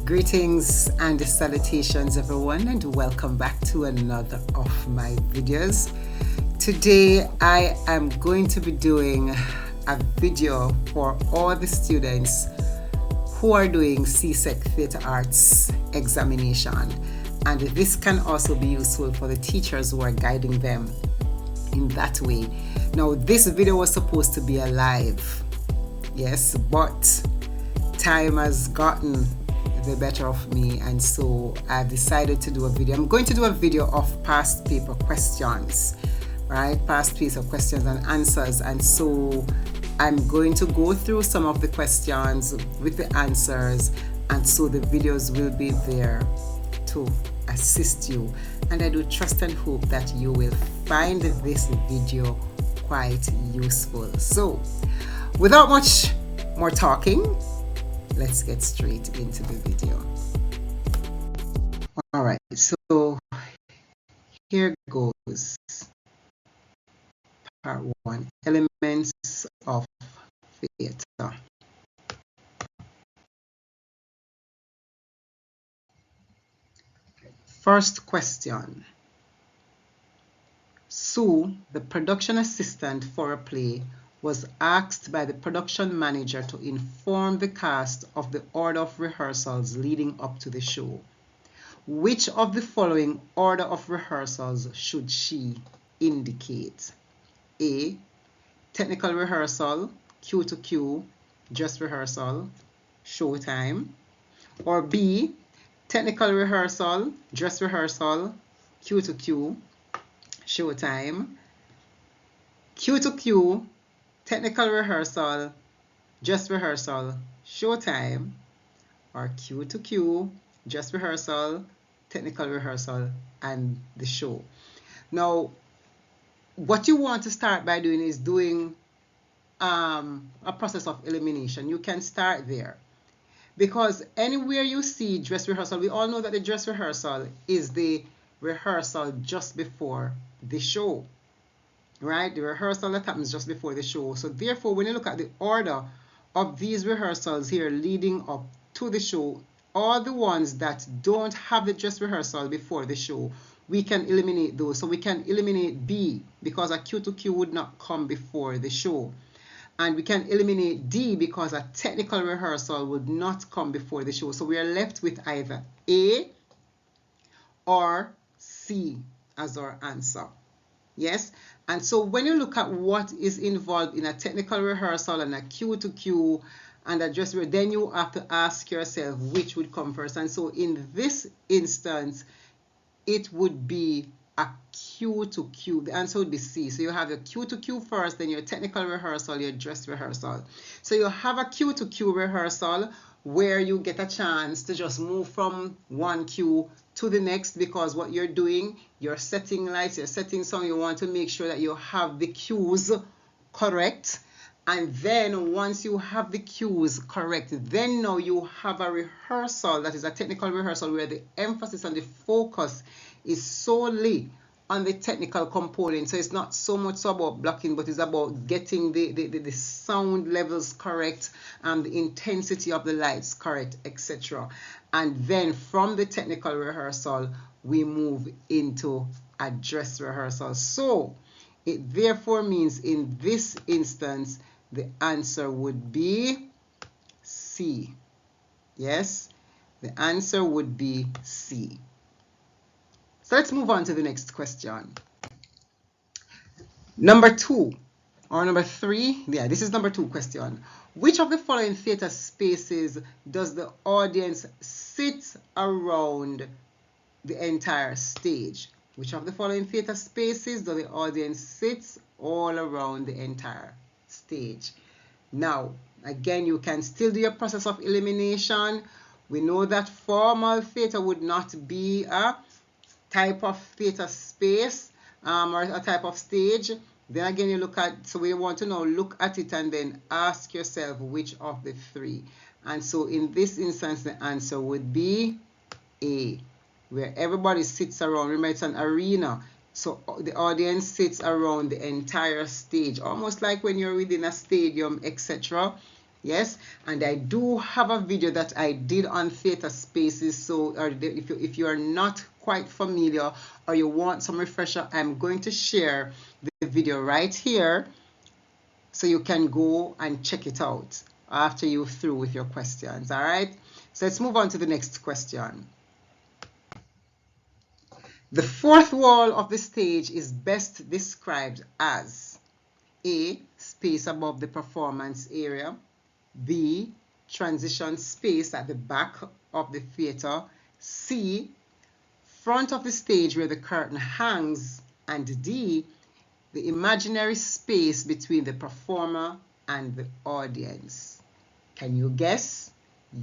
Greetings and salutations everyone, and welcome back to another of my videos. Today I am going to be doing a video for all the students who are doing CSEC Theatre Arts examination, and this can also be useful for the teachers who are guiding them in that way. Now this video was supposed to be a live, yes, but time has gotten the better of me, and so I've decided to do a video. I'm going to do a video of past paper questions, right? Past paper questions and answers, and so I'm going to go through some of the questions with the answers, and so the videos will be there to assist you, and I do trust and hope that you will find this video quite useful. So without much more talking, let's get straight into the video. All right, so here goes. Part 1, elements of theater. First question. Sue, the production assistant for a play, was asked by the production manager to inform the cast of the order of rehearsals leading up to the show. Which of the following order of rehearsals should she indicate? A. Technical rehearsal, cue to cue, dress rehearsal, show time. Or B. Technical rehearsal, dress rehearsal, cue to cue, show time. Cue to cue, technical rehearsal, dress rehearsal, show time. Or cue to cue, dress rehearsal, technical rehearsal, and the show. Now, what you want to start by doing is doing a process of elimination. You can start there, because anywhere you see dress rehearsal, we all know that the dress rehearsal is the rehearsal just before the show, right? The rehearsal that happens just before the show. So therefore, when you look at the order of these rehearsals here leading up to the show, all the ones that don't have the dress rehearsal before the show, we can eliminate those. So we can eliminate B, because a cue to cue would not come before the show. And we can eliminate D, because a technical rehearsal would not come before the show. So we are left with either A or C as our answer. Yes, and so when you look at what is involved in a technical rehearsal and a cue to cue and a dress rehearsal, then you have to ask yourself which would come first. And so in this instance, it would be a cue to cue. The answer would be C. So you have your cue to cue first, then your technical rehearsal, your dress rehearsal. So you have a cue to cue rehearsal where you get a chance to just move from one cue to the next, because what you're doing, you're setting lights, you're setting sound, you want to make sure that you have the cues correct. And then once you have the cues correct, then now you have a rehearsal that is a technical rehearsal where the emphasis and the focus is solely on the technical component. So it's not so much about blocking, but it's about getting the sound levels correct, the intensity of the lights correct, etc. And then from the technical rehearsal, we move into a dress rehearsal. So it therefore means in this instance, the answer would be C. Yes, the answer would be C. So let's move on to the next question. Number 2 or number 3. Yeah, this is number 2 question. Which of the following theater spaces does the audience sit around the entire stage? Which of the following theater spaces does the audience sit all around the entire stage? Now, again, you can still do your process of elimination. We know that formal theater would not be a type of theater space or a type of stage. Then again, you look at, so we want to now look at it and then ask yourself which of the 3. And so in this instance, the answer would be A, where everybody sits around. Remember, it's an arena, so the audience sits around the entire stage, almost like when you're within a stadium, etc. Yes, and I do have a video that I did on theater spaces, so if you are not quite familiar or you want some refresher, I'm going to share the video right here so you can go and check it out after you're through with your questions. All right, so let's move on to the next question. The fourth wall of the stage is best described as A. Space above the performance area, B. Transition space at the back of the theater, C. Front of the stage where the curtain hangs, and D. The imaginary space between the performer and the audience. Can you guess?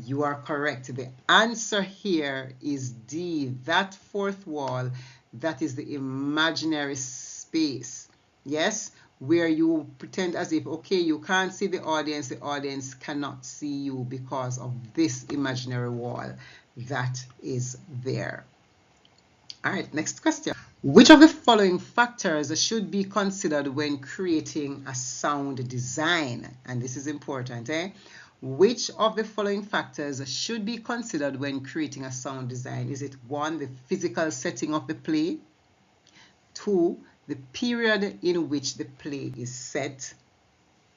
You are correct. The answer here is D, that fourth wall, that is the imaginary space. Yes, where you pretend as if, okay, you can't see the audience cannot see you because of this imaginary wall that is there. All right, next question. Which of the following factors should be considered when creating a sound design? And this is important, eh? Which of the following factors should be considered when creating a sound design? Is it 1, the physical setting of the play, 2, the period in which the play is set,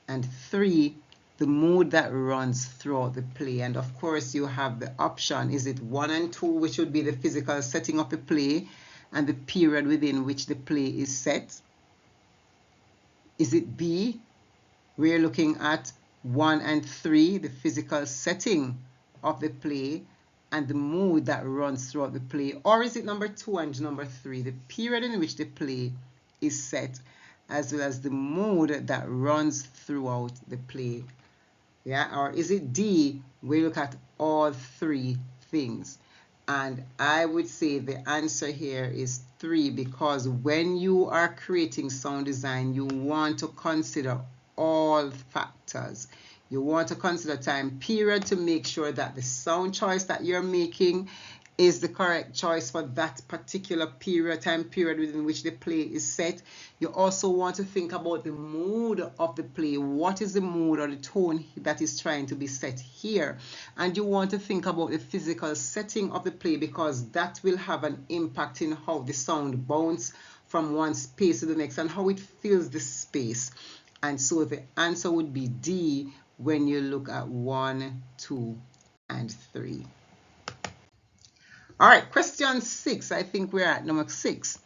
and 3, the mood that runs throughout the play? And of course you have the option, is it 1 and 2, which would be the physical setting of the play and the period within which the play is set? Is it B, we're looking at 1 and 3, the physical setting of the play and the mood that runs throughout the play? Or is it number 2 and number 3, the period in which the play is set as well as the mood that runs throughout the play? Yeah, or is it D, we look at all 3 things? And I would say the answer here is 3, because when you are creating sound design, you want to consider all factors. You want to consider time period to make sure that the sound choice that you're making is the correct choice for that particular time period within which the play is set. You also want to think about the mood of the play. What is the mood or the tone that is trying to be set here? And you want to think about the physical setting of the play, because that will have an impact in how the sound bounces from one space to the next and how it fills the space. And so the answer would be D when you look at 1, 2, and 3. All right, question 6. I think we're at number 6.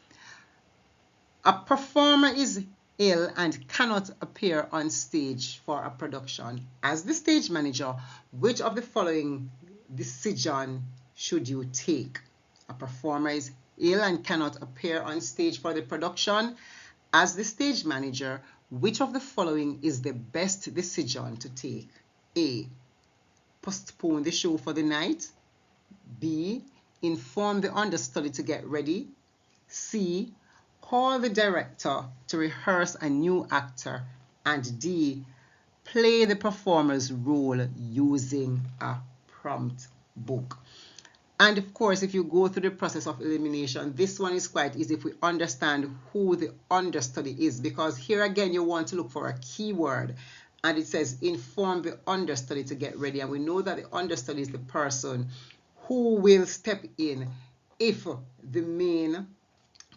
A performer is ill and cannot appear on stage for a production. As the stage manager, which of the following decision should you take? A performer is ill and cannot appear on stage for the production. As the stage manager, which of the following is the best decision to take? A. Postpone the show for the night. B. Inform the understudy to get ready. C. Call the director to rehearse a new actor. And D. Play the performer's role using a prompt book. And of course, if you go through the process of elimination, this one is quite easy if we understand who the understudy is, because here again you want to look for a keyword, and it says inform the understudy to get ready, and we know that the understudy is the person who will step in if the main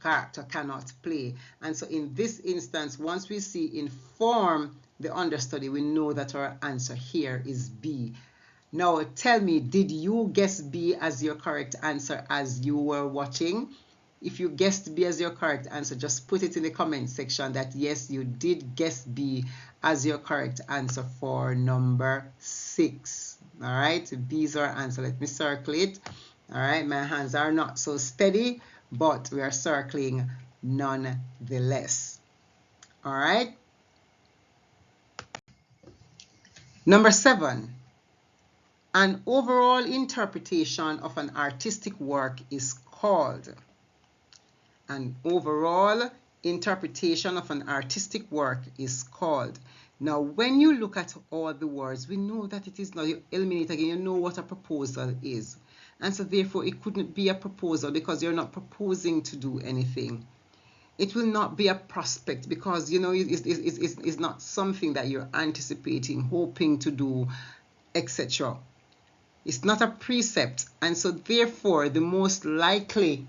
character cannot play. And so in this instance, once we see inform the understudy, we know that our answer here is B. Now tell me, did you guess B as your correct answer as you were watching? If you guessed B as your correct answer, just put it in the comment section that yes, you did guess B as your correct answer for number 6. All right, B is our answer. Let me circle it. All right, my hands are not so steady, but we are circling nonetheless. All right. Number 7. An overall interpretation of an artistic work is called. An overall interpretation of an artistic work is called. Now, when you look at all the words, we know that it is not, you eliminate again, you know what a proposal is. And so therefore it couldn't be a proposal because you're not proposing to do anything. It will not be a prospect because, you know, it's not something that you're anticipating, hoping to do, etc. It's not a precept. And so therefore, the most likely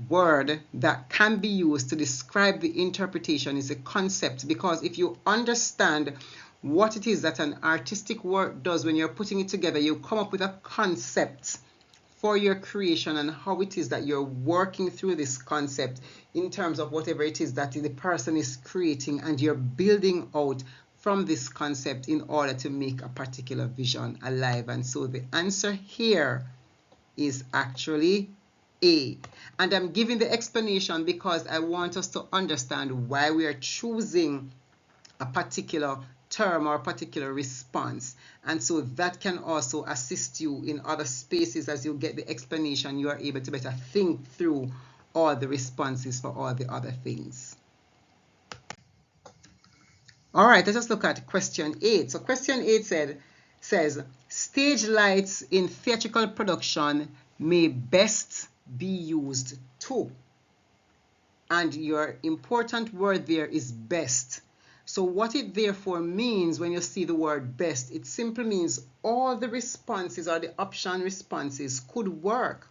word that can be used to describe the interpretation is a concept, because if you understand what it is that an artistic work does when you're putting it together, you come up with a concept for your creation and how it is that you're working through this concept in terms of whatever it is that the person is creating, and you're building out from this concept in order to make a particular vision alive. And so the answer here is actually A. And I'm giving the explanation because I want us to understand why we are choosing a particular term or a particular response. And so that can also assist you in other spaces. As you get the explanation, you are able to better think through all the responses for all the other things. All right, let us look at question 8. So question 8 says, stage lights in theatrical production may best be used to. And your important word there is best. So what it therefore means when you see the word best, it simply means all the responses or the option responses could work,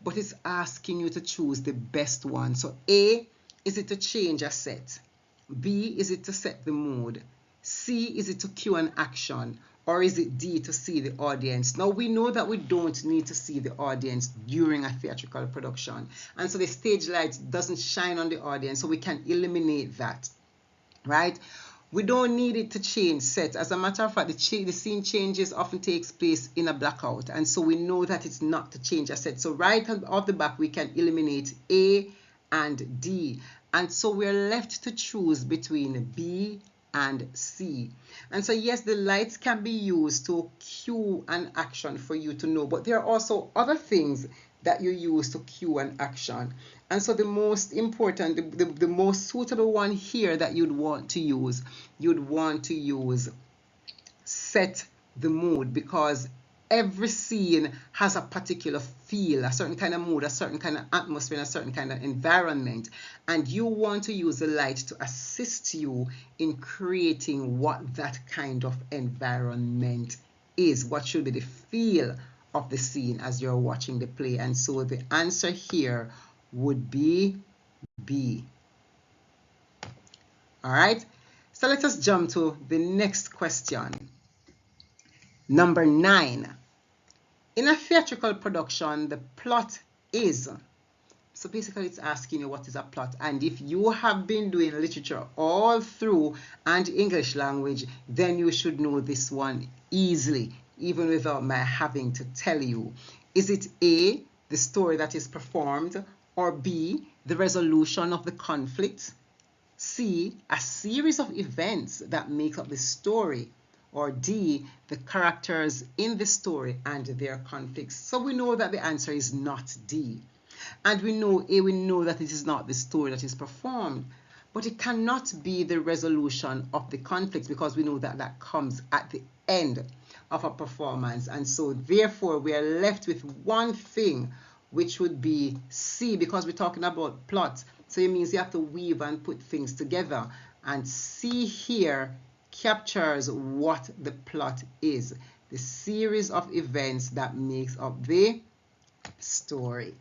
but it's asking you to choose the best one. So A, is it to change a set? B, is it to set the mood? C, is it to cue an action? Or is it D, to see the audience? Now, we know that we don't need to see the audience during a theatrical production. And so the stage light doesn't shine on the audience, so we can eliminate that, right? We don't need it to change sets. As a matter of fact, the scene changes often takes place in a blackout. And so we know that it's not to change a set. So right off the back, we can eliminate A and D. And so we're left to choose between B and C. And so yes, the lights can be used to cue an action for you to know, but there are also other things that you use to cue an action. And so the most important, the most suitable one here that you'd want to use set the mood, because every scene has a particular feel, a certain kind of mood, a certain kind of atmosphere, and a certain kind of environment. And you want to use the light to assist you in creating what that kind of environment is, what should be the feel of the scene as you're watching the play. And so the answer here would be B. All right, so let us jump to the next question. Number 9. In a theatrical production, the plot is. So basically it's asking you what is a plot. And if you have been doing literature all through and English language, then you should know this one easily, even without my having to tell you. Is it A, the story that is performed, or B, the resolution of the conflict, C, a series of events that make up the story, or D, the characters in the story and their conflicts? So we know that the answer is not D. And we know A, we know that it is not the story that is performed, but it cannot be the resolution of the conflict, because we know that that comes at the end of a performance. And so therefore we are left with one thing, which would be C, because we're talking about plot. So it means you have to weave and put things together. And C here captures what the plot is, the series of events that makes up the story.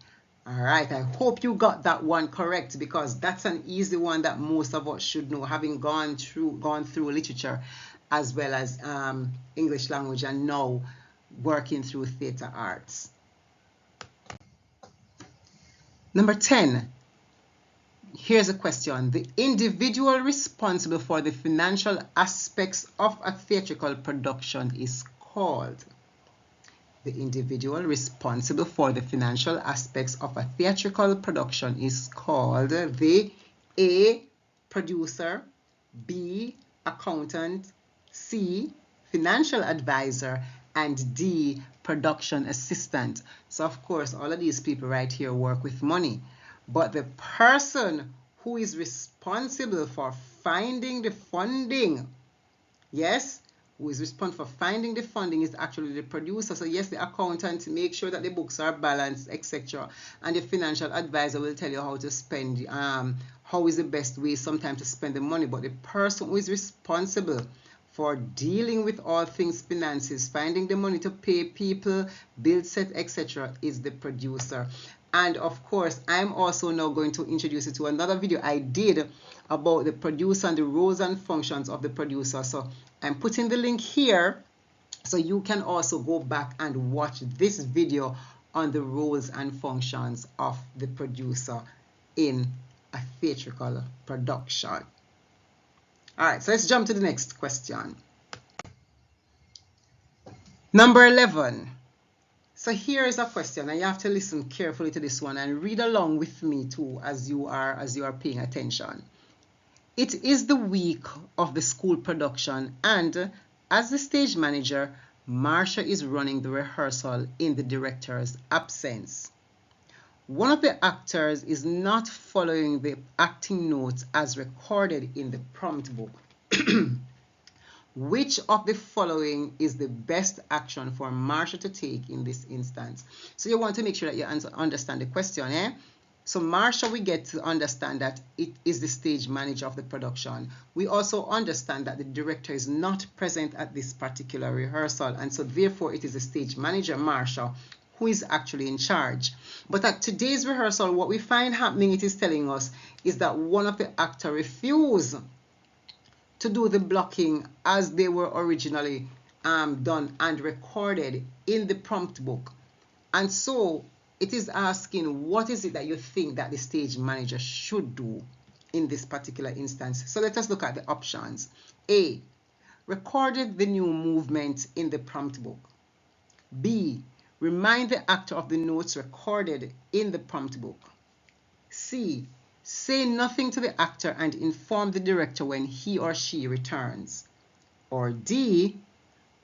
All right, I hope you got that one correct, because that's an easy one that most of us should know, having gone through literature as well as English language, and now working through theatre arts. Number 10. Here's a question. The individual responsible for the financial aspects of a theatrical production is called. The individual responsible for the financial aspects of a theatrical production is called the A, producer, B, accountant, C, financial advisor, and D, production assistant. So of course, all of these people right here work with money. But the person who is responsible for finding the funding, yes, who is responsible for finding the funding is actually the producer. So yes, the accountant make sure that the books are balanced, etc. And the financial advisor will tell you how to spend, how is the best way sometimes to spend the money. But the person who is responsible for dealing with all things finances, finding the money to pay people, bill set, etc. is the producer. And of course, I'm also now going to introduce you to another video I did about the producer and the roles and functions of the producer. So I'm putting the link here so you can also go back and watch this video on the roles and functions of the producer in a theatrical production. All right, so let's jump to the next question. Number 11. So here is a question, and you have to listen carefully to this one and read along with me too as you are paying attention. It is the week of the school production, and as the stage manager, Marsha is running the rehearsal in the director's absence. One of the actors is not following the acting notes as recorded in the prompt book. Which of the following is the best action for Marsha to take in this instance? So you want to make sure that you understand the question, eh? So Marsha, we get to understand that it is the stage manager of the production. We also understand that the director is not present at this particular rehearsal, and so therefore it is the stage manager, Marsha, who is actually in charge. But at today's rehearsal, what we find happening, it is telling us, is that one of the actors refused to do the blocking as they were originally done and recorded in the prompt book. And so it is asking, what is it that you think that the stage manager should do in this particular instance? So let us look at the options. A, recorded the new movement in the prompt book. B, remind the actor of the notes recorded in the prompt book. C, say nothing to the actor and inform the director when he or she returns. Or D,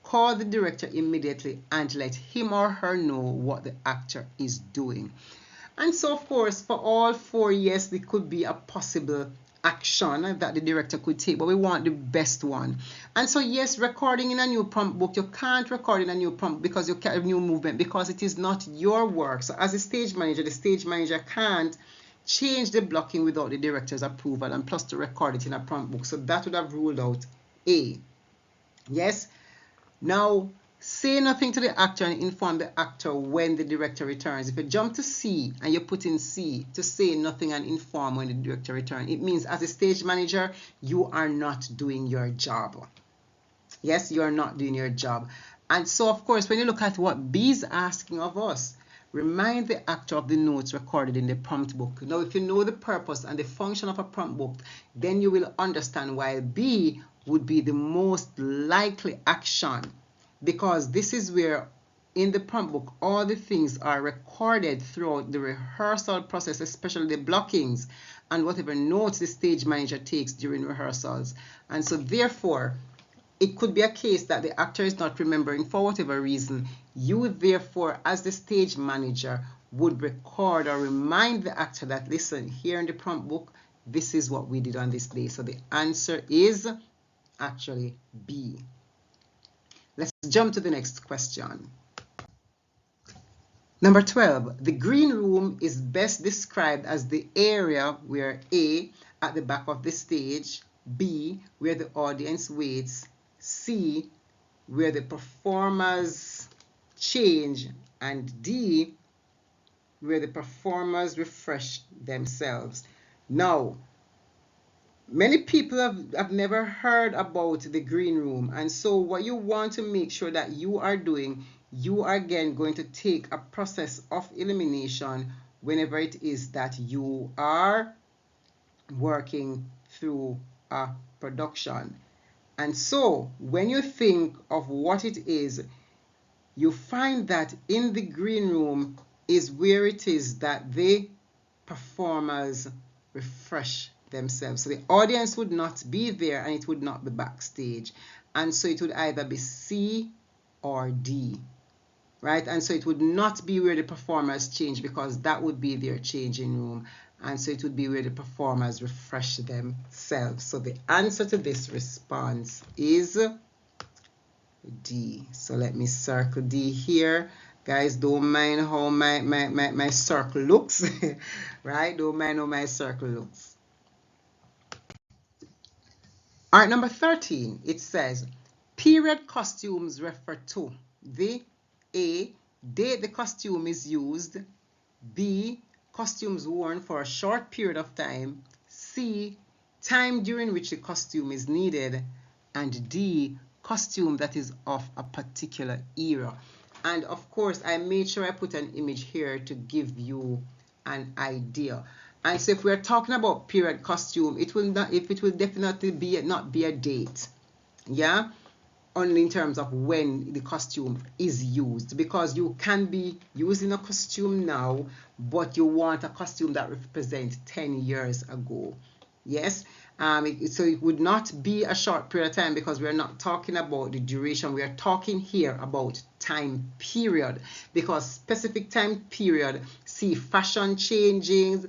call the director immediately and let him or her know what the actor is doing. And so, of course, for all four, yes, there could be a possible action that the director could take, but we want the best one. And so, yes, recording in a new prompt book, you can't record in a new prompt because you can't have new movement because it is not your work. So as a stage manager, the stage manager can't change the blocking without the director's approval, and plus to record it in a prompt book. So that would have ruled out A. Yes. Now, say nothing to the actor and inform the actor when the director returns. If you jump to C and you put in C, to say nothing and inform when the director returns, it means as a stage manager, you are not doing your job. Yes, you are not doing your job. And so, of course, when you look at what B is asking of us, remind the actor of the notes recorded in the prompt book. Now, if you know the purpose and the function of a prompt book, then you will understand why B would be the most likely action, because this is where in the prompt book all the things are recorded throughout the rehearsal process, especially the blockings and whatever notes the stage manager takes during rehearsals. And so therefore it could be a case that the actor is not remembering for whatever reason. You therefore as the stage manager would record or remind the actor that, listen, here in the prompt book, this is what we did on this day. So the answer is actually B. Let's jump to the next question. Number 12, the green room is best described as the area where A, at the back of the stage, B, where the audience waits, C, where the performers change, and D, where the performers refresh themselves. Now, many people have never heard about the green room, and so what you want to make sure that you are doing, you are again going to take a process of elimination whenever it is that you are working through a production. And so when you think of what it is, you find that in the green room is where it is that the performers refresh themselves. So the audience would not be there and it would not be backstage. And so it would either be C or D, right? And so it would not be where the performers change, because that would be their changing room. And so it would be where the performers refresh themselves. So the answer to this response is D. So let me circle D here. Guys, don't mind how my circle looks, right? Don't mind how my circle looks. All right, number 13, it says, period costumes refer to the A, date the costume is used, B, costumes worn for a short period of time, C, time during which the costume is needed, and D, costume that is of a particular era. And of course, I made sure I put an image here to give you an idea. And so if we're talking about period costume, it will definitely not be a date. Yeah, only in terms of when the costume is used, because you can be using a costume now, but you want a costume that represents 10 years ago. Yes, so it would not be a short period of time, because we're not talking about the duration. We are talking here about time period, because specific time period see fashion changing,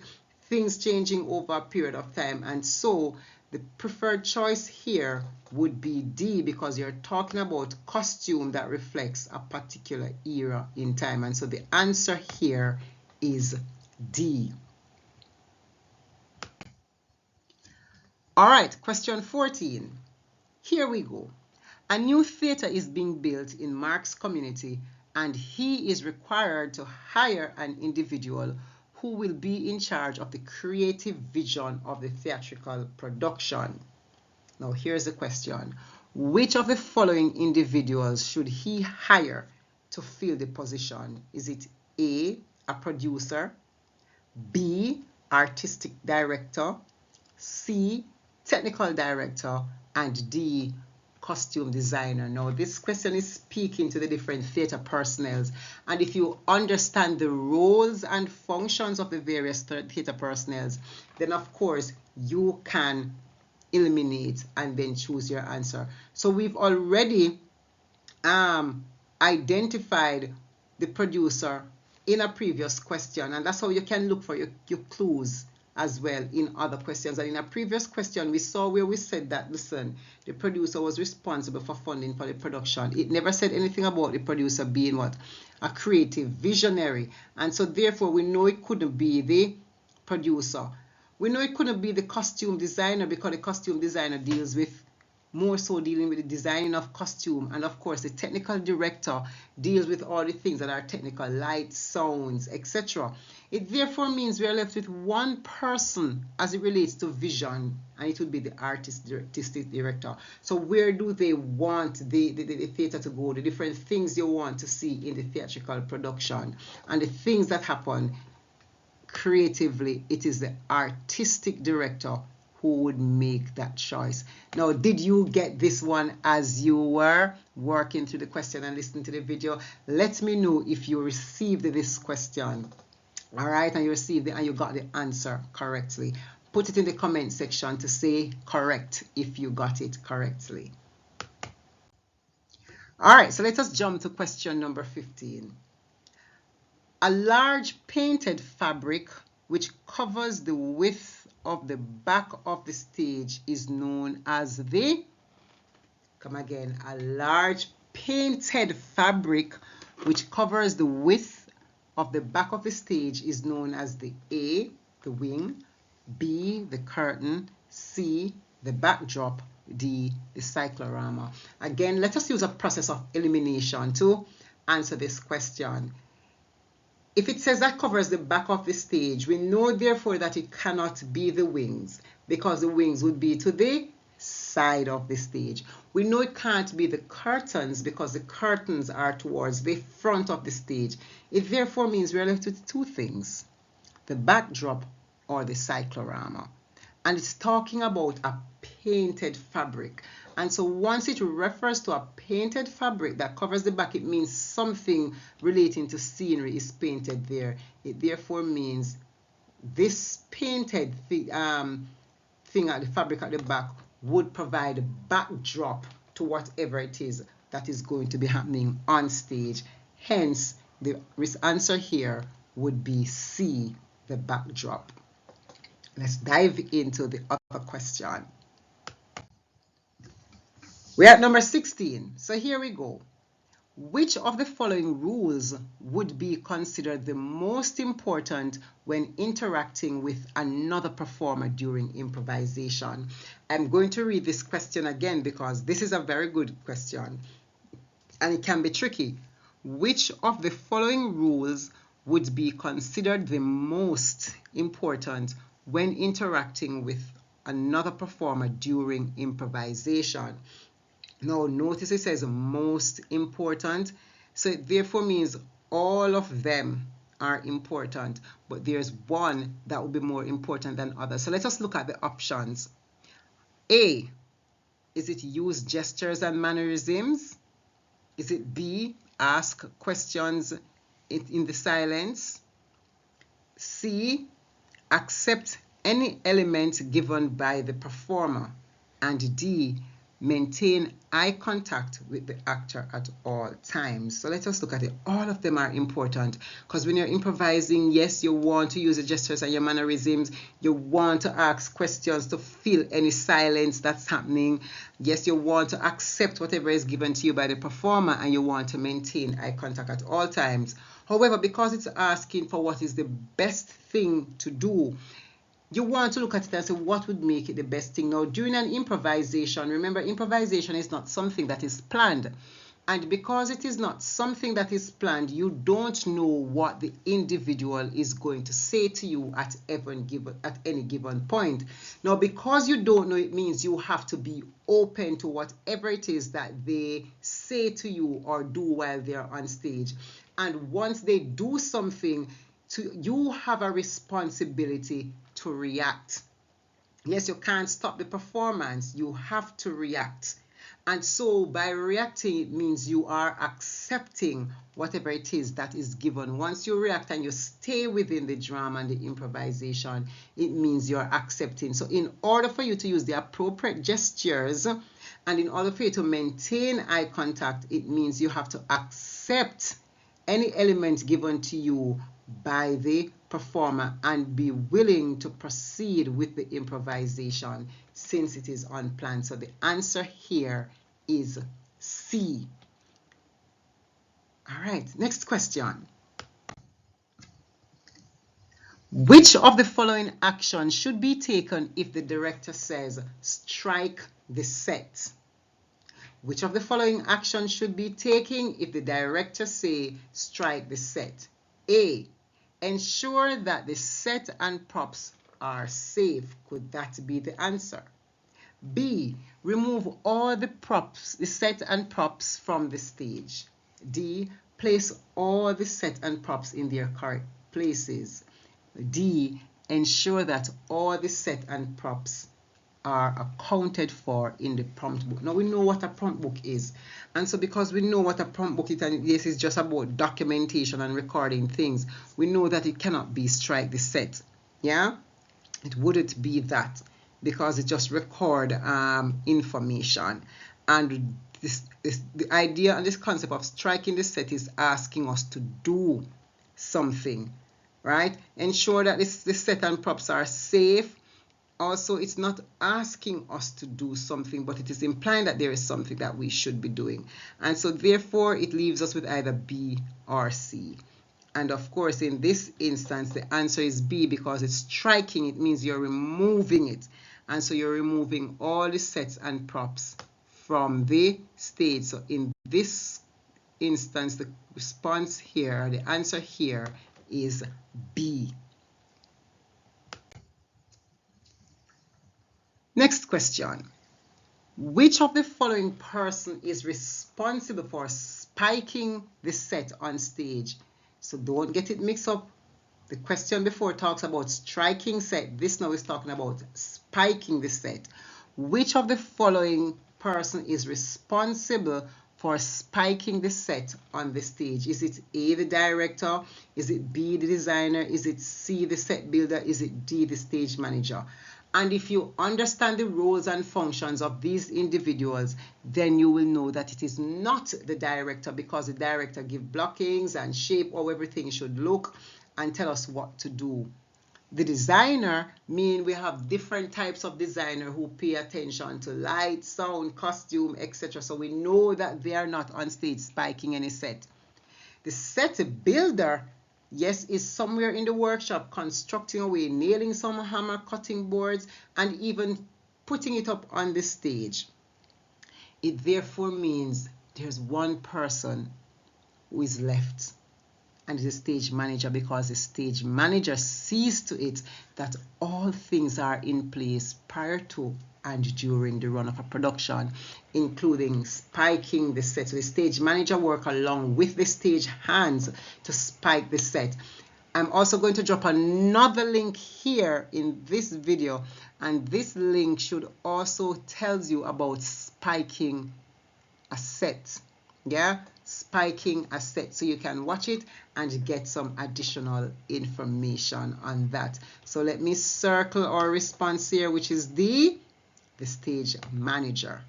things changing over a period of time. And so the preferred choice here would be D, because you're talking about costume that reflects a particular era in time. And so the answer here is D. All right, question 14. Here we go. A new theater is being built in Mark's community, and he is required to hire an individual who will be in charge of the creative vision of the theatrical production. Now, here's the question. Which of the following individuals should he hire to fill the position? Is it A, a producer, B, artistic director, C, technical director, and D, costume designer? Now, this question is speaking to the different theater personnel, and if you understand the roles and functions of the various theater personnel, then of course you can eliminate and then choose your answer. So we've already identified the producer in a previous question, and that's how you can look for your clues as well in other questions. And in a previous question, we saw where we said that, listen, the producer was responsible for funding for the production. It never said anything about the producer being what? A creative visionary. And so therefore, we know it couldn't be the producer. We know it couldn't be the costume designer, because the costume designer deals with more so dealing with the designing of costume, and of course the technical director deals with all the things that are technical, lights, sounds, etc. It therefore means we are left with one person as it relates to vision, and it would be the artistic director. So where do they want the theater to go, the different things you want to see in the theatrical production and the things that happen creatively? It is the artistic director who would make that choice. Now, did you get this one as you were working through the question and listening to the video? Let me know if you received this question. All right, and you received it and you got the answer correctly. Put it in the comment section to say correct if you got it correctly. All right, so let us jump to question number 15. A large painted fabric which covers the width of the back of the stage is known as the, come again, a large painted fabric which covers the width of the back of the stage is known as the A, the wing, B, the curtain, C, the backdrop, D, the cyclorama. Again, let us use a process of elimination to answer this question. If it says that covers the back of the stage, we know therefore that it cannot be the wings, because the wings would be to the side of the stage. We know it can't be the curtains, because the curtains are towards the front of the stage. It therefore means we're left with two things, the backdrop or the cyclorama. And it's talking about a painted fabric. And so once it refers to a painted fabric that covers the back, it means something relating to scenery is painted there. It therefore means this painted thing at the fabric at the back would provide a backdrop to whatever it is that is going to be happening on stage. Hence, the answer here would be C, the backdrop. Let's dive into the other question. We're at number 16. So here we go. Which of the following rules would be considered the most important when interacting with another performer during improvisation? I'm going to read this question again because this is a very good question and it can be tricky. Which of the following rules would be considered the most important when interacting with another performer during improvisation? Now, notice it says most important, so it therefore means all of them are important, but there's one that will be more important than others. So let us look at the options. A, is it use gestures and mannerisms? Is it B, ask questions in the silence? C, accept any element given by the performer? And D, maintain eye contact with the actor at all times. So let us look at it. All of them are important because when you're improvising, yes, you want to use the gestures and your mannerisms. You want to ask questions to fill any silence that's happening. Yes, you want to accept whatever is given to you by the performer, and you want to maintain eye contact at all times. However, because it's asking for what is the best thing to do, you want to look at it and say what would make it the best thing. Now, during an improvisation, remember, improvisation is not something that is planned. And because it is not something that is planned, you don't know what the individual is going to say to you at any given point. Now, because you don't know, it means you have to be open to whatever it is that they say to you or do while they're on stage. And once they do something, you have a responsibility to react. Yes, you can't stop the performance. You have to react. And so by reacting, it means you are accepting whatever it is that is given. Once you react and you stay within the drama and the improvisation, it means you're accepting. So in order for you to use the appropriate gestures and in order for you to maintain eye contact, it means you have to accept any element given to you by the performer and be willing to proceed with the improvisation since it is unplanned. So the answer here is C. All right, next question. Which of the following actions should be taken if the director says strike the set? Which of the following actions should be taken if the director say strike the set? A, ensure that the set and props are safe. Could that be the answer? B, remove all the props, the set and props from the stage. D, place all the set and props in their correct places. D, ensure that all the set and props are accounted for in the prompt book. Now we know what a prompt book is, and so because we know what a prompt book is, and this is just about documentation and recording things, we know that it cannot be strike the set. Yeah, it wouldn't be that because it just record information. And the idea and this concept of striking the set is asking us to do something, right? Ensure that the set and props are safe. Also, it's not asking us to do something, but it is implying that there is something that we should be doing. And so therefore, it leaves us with either B or C. And of course, in this instance, the answer is B because it's striking. It means you're removing it. And so you're removing all the sets and props from the stage. So in this instance, the response here, the answer here is B. Next question. Which of the following person is responsible for spiking the set on stage? So don't get it mixed up. The question before talks about striking set. This now is talking about spiking the set. Which of the following person is responsible for spiking the set on the stage? Is it A, the director? Is it B, the designer? Is it C, the set builder? Is it D, the stage manager? And if you understand the roles and functions of these individuals, then you will know that it is not the director, because the director gives blockings and shape how everything should look and tell us what to do. The designer, mean we have different types of designer who pay attention to light, sound, costume, etc. So we know that they are not on stage spiking any set. The set builder, yes, is somewhere in the workshop constructing away, nailing some hammer, cutting boards, and even putting it up on the stage. It therefore means there's one person who is left, and the stage manager, because the stage manager sees to it that all things are in place prior to and during the run of a production, including spiking the set. So the stage manager works along with the stage hands to spike the set. I'm also going to drop another link here in this video, and this link should also tell you about spiking a set. Yeah, spiking a set, so you can watch it and get some additional information on that. So let me circle our response here, which is the stage manager.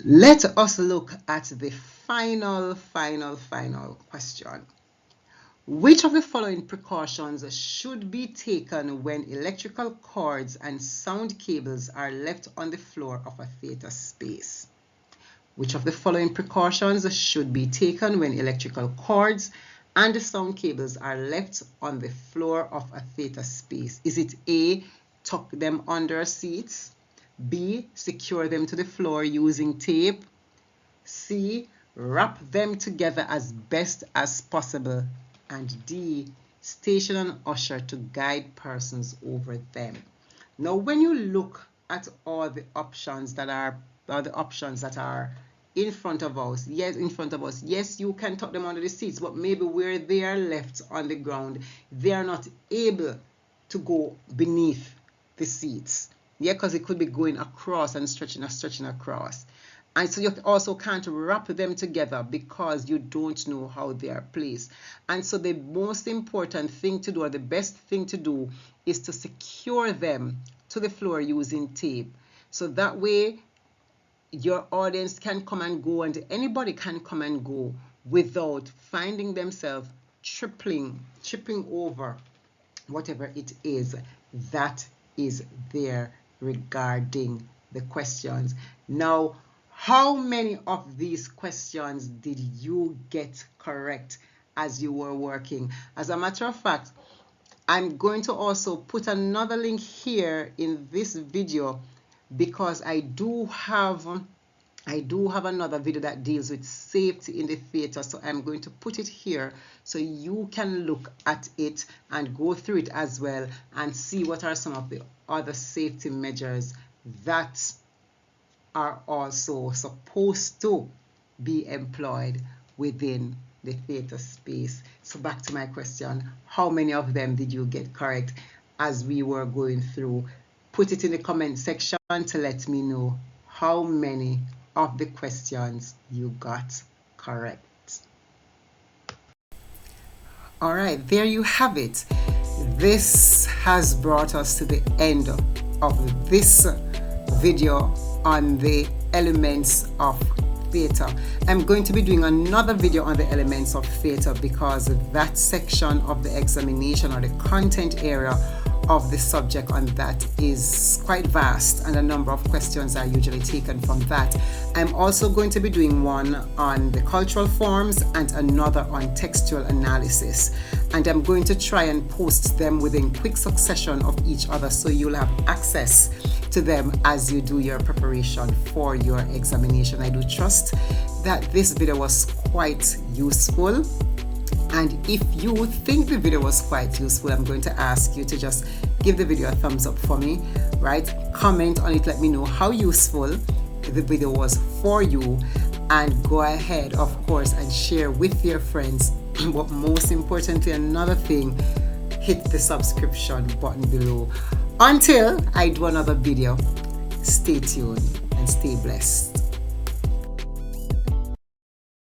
Let us look at the final question. Which of the following precautions should be taken when electrical cords and sound cables are left on the floor of a theater space? Which of the following precautions should be taken when electrical cords and the sound cables are left on the floor of a theater space? Is it A, tuck them under seats, B, secure them to the floor using tape, C, wrap them together as best as possible, and D, station an usher to guide persons over them? Now, when you look at all the options that are in front of us, yes, you can tuck them under the seats, but maybe where they are left on the ground, they are not able to go beneath the seats. Yeah, because it could be going across and stretching across. And so you also can't wrap them together because you don't know how they are placed. And so the most important thing to do, or the best thing to do, is to secure them to the floor using tape. So that way your audience can come and go, and anybody can come and go without finding themselves tripping over whatever it is that is there regarding the questions. Now, how many of these questions did you get correct as you were working? As a matter of fact, I'm going to also put another link here in this video, because I do have another video that deals with safety in the theater, so I'm going to put it here so you can look at it and go through it as well and see what are some of the other safety measures that are also supposed to be employed within the theater space. So back to my question, how many of them did you get correct as we were going through? Put it in the comment section to let me know how many of the questions you got correct. All right, there you have it. This has brought us to the end of this video on the elements of theater. I'm going to be doing another video on the elements of theater, because that section of the examination, or the content area of the subject on that, is quite vast, and a number of questions are usually taken from that. I'm also going to be doing one on the cultural forms and another on textual analysis, and I'm going to try and post them within quick succession of each other, so you'll have access to them as you do your preparation for your examination. I do trust that this video was quite useful, and if you think the video was quite useful, I'm going to ask you to just give the video a thumbs up for me, right? Comment on it, let me know how useful the video was for you, and go ahead, of course, and share with your friends. But most importantly, another thing, hit the subscription button below. Until I do another video, stay tuned and stay blessed.